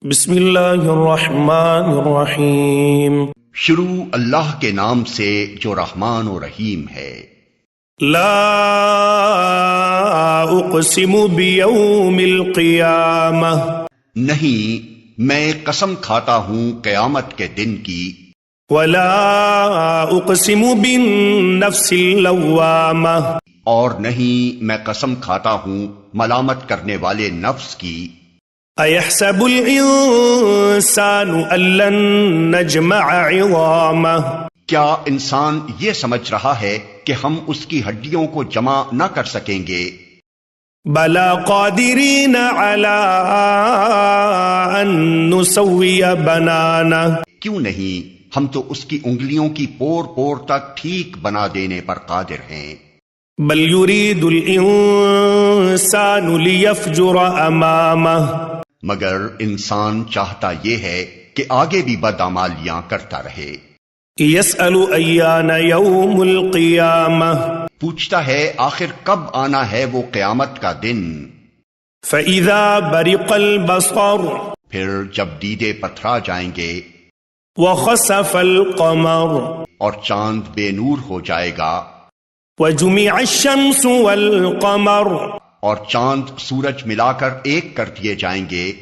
بسم اللہ الرحمن الرحیم۔ شروع اللہ کے نام سے جو رحمان و رحیم ہے۔ لا اقسم بیوم القیامہ، نہیں میں قسم کھاتا ہوں قیامت کے دن کی۔ ولا اقسم بالنفس اللوامہ، اور نہیں میں قسم کھاتا ہوں ملامت کرنے والے نفس کی۔ ایحسب الانسان ان لن نجمع عظامہ، کیا انسان یہ سمجھ رہا ہے کہ ہم اس کی ہڈیوں کو جمع نہ کر سکیں گے؟ بلا قادرین علی ان نسوی بنانہ، کیوں نہیں ہم تو اس کی انگلیوں کی پور پور تک ٹھیک بنا دینے پر قادر ہیں۔ بل یرید الانسان لیفجر امامہ، مگر انسان چاہتا یہ ہے کہ آگے بھی بدعمالیاں کرتا رہے۔ یسأل ایان یوم القیامہ، پوچھتا ہے آخر کب آنا ہے وہ قیامت کا دن۔ فَإِذَا بَرِقَ الْبَصَرُ، پھر جب دیدے پتھرا جائیں گے۔ وَخَسَفَ الْقَمَرُ، اور چاند بے نور ہو جائے گا۔ وَجُمِعَ الشَّمْسُ وَالْقَمَرُ، اور چاند سورج ملا کر ایک کر دیے جائیں گے۔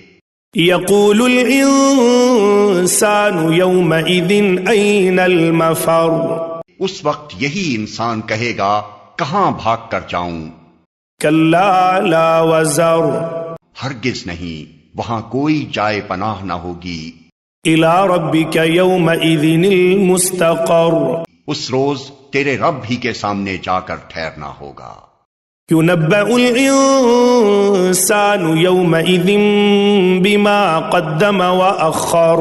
یقول الانسان یومئذ این المفر، اس وقت یہی انسان کہے گا کہاں بھاگ کر جاؤں۔ کلا لا وزر، ہرگز نہیں وہاں کوئی جائے پناہ نہ ہوگی۔ الی ربک یومئذ المستقر، اس روز تیرے رب ہی کے سامنے جا کر ٹھہرنا ہوگا۔ ينبأ الإنسان يومئذ بما قدم وأخر،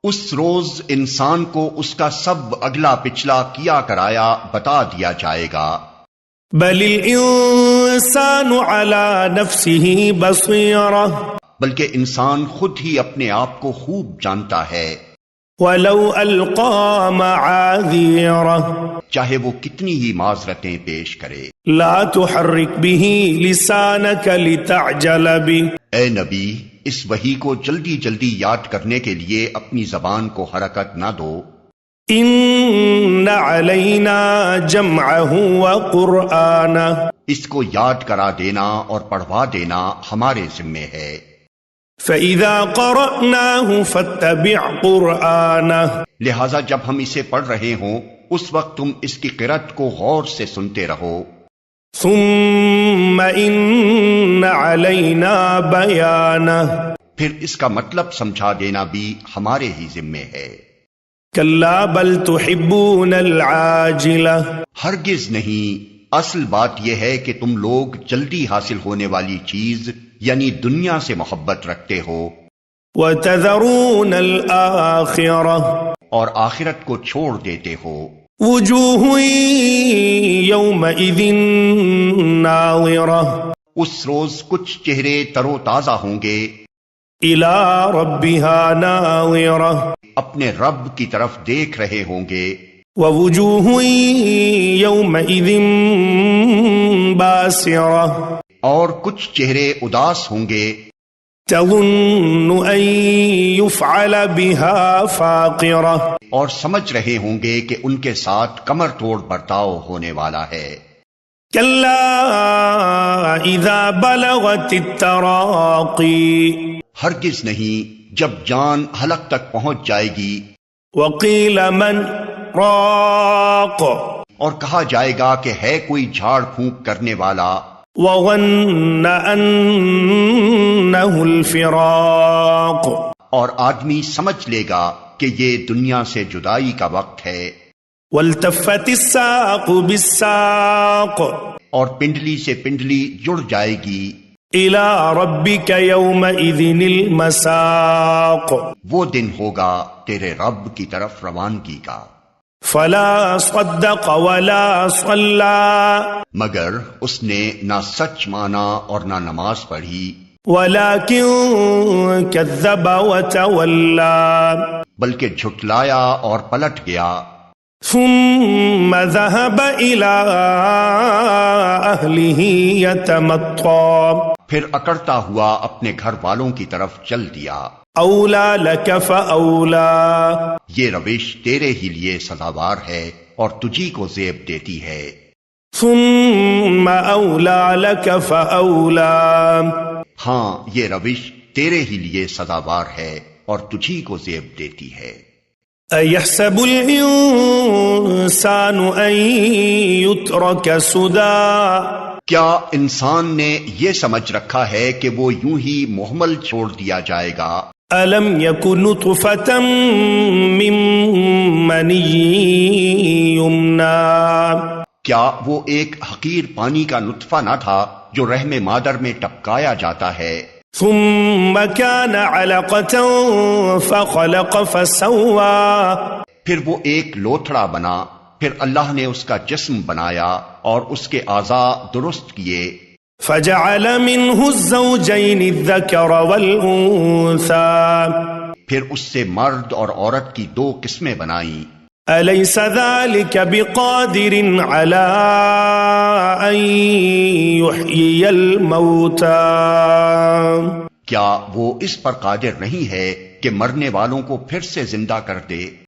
اس روز انسان کو اس کا سب اگلا پچھلا کیا کرایا بتا دیا جائے گا۔ بل الإنسان على نفسه بصيرة، بلکہ انسان خود ہی اپنے آپ کو خوب جانتا ہے۔ ولو ألقى معاذيره، چاہے وہ کتنی ہی معذرتیں پیش کرے۔ لا تحرک به لسانك لتعجل به، اے نبی اس وحی کو جلدی جلدی یاد کرنے کے لیے اپنی زبان کو حرکت نہ دو۔ ان علینا جمعه وقرآنہ، اس کو یاد کرا دینا اور پڑھوا دینا ہمارے ذمے ہے۔ فَإِذَا قَرَأْنَاهُ فَاتَّبِعْ قُرْآنَهُ، لہذا جب ہم اسے پڑھ رہے ہوں اس وقت تم اس کی قرأت کو غور سے سنتے رہو۔ ثُمَّ إِنَّ عَلَيْنَا بَيَانَهُ، پھر اس کا مطلب سمجھا دینا بھی ہمارے ہی ذمے ہے۔ كَلَّا بَلْ تُحِبُّونَ الْعَاجِلَةَ، ہرگز نہیں، اصل بات یہ ہے کہ تم لوگ جلدی حاصل ہونے والی چیز یعنی دنیا سے محبت رکھتے ہو۔ وَتَذَرُونَ الْآخِرَةَ، اور آخرت کو چھوڑ دیتے ہو۔ وُجُوهٌ يَوْمَئِذٍ نَاظِرَةٌ، اس روز کچھ چہرے تر و تازہ ہوں گے۔ إِلَى رَبِّهَا نَاظِرَةٌ، اپنے رب کی طرف دیکھ رہے ہوں گے۔ وَوُجُوهٌ يَوْمَئِذٍ بَاسِرَةٌ، اور کچھ چہرے اداس ہوں گے۔ تظن ان يفعل بها فاقرة، اور سمجھ رہے ہوں گے کہ ان کے ساتھ کمر توڑ برتاؤ ہونے والا ہے۔ كلا اذا بلغت التراقی، ہرگز نہیں جب جان حلق تک پہنچ جائے گی۔ وقیل من راق، اور کہا جائے گا کہ ہے کوئی جھاڑ پھونک کرنے والا۔ وظن انه الفراق، اور آدمی سمجھ لے گا کہ یہ دنیا سے جدائی کا وقت ہے۔ والتفت الساق بالساق، اور پنڈلی سے پنڈلی جڑ جائے گی۔ الى ربك يومئذ المساق، وہ دن ہوگا تیرے رب کی طرف روانگی کا۔ فلا صدق ولا صلى، مگر اس نے نہ سچ مانا اور نہ نماز پڑھی۔ ولكن كذب وتولى، بلکہ جھٹلایا اور پلٹ گیا۔ ثم ذهب إلى أهله يتمطى، پھر اکڑتا ہوا اپنے گھر والوں کی طرف چل دیا۔ أولى لك فأولى، یہ روش تیرے ہی لیے سزاوار ہے اور تجھی کو زیب دیتی ہے۔ ثم أولى لك فأولى، ہاں یہ روش تیرے ہی لیے سزاوار ہے اور تجھی کو زیب دیتی ہے۔ أيحسب الإنسان أن يترك سدى، کیا انسان نے یہ سمجھ رکھا ہے کہ وہ یوں ہی محمل چھوڑ دیا جائے گا؟ ألم يكن نطفة من مني يمنى، کیا وہ ایک حقیر پانی کا نطفہ نہ تھا جو رحم مادر میں ٹپکایا جاتا ہے؟ ثم كان علقة فخلق فسوى، پھر وہ ایک لوتھڑا بنا، پھر اللہ نے اس کا جسم بنایا اور اس کے اعضاء درست کیے۔ فجعل منه الزوجين الذكر والأنثى، پھر اس سے مرد اور عورت کی دو قسمیں بنائیں۔ أليس ذلك بقادر على أن يحيي الموتى، کیا وہ اس پر قادر نہیں ہے کہ مرنے والوں کو پھر سے زندہ کر دے؟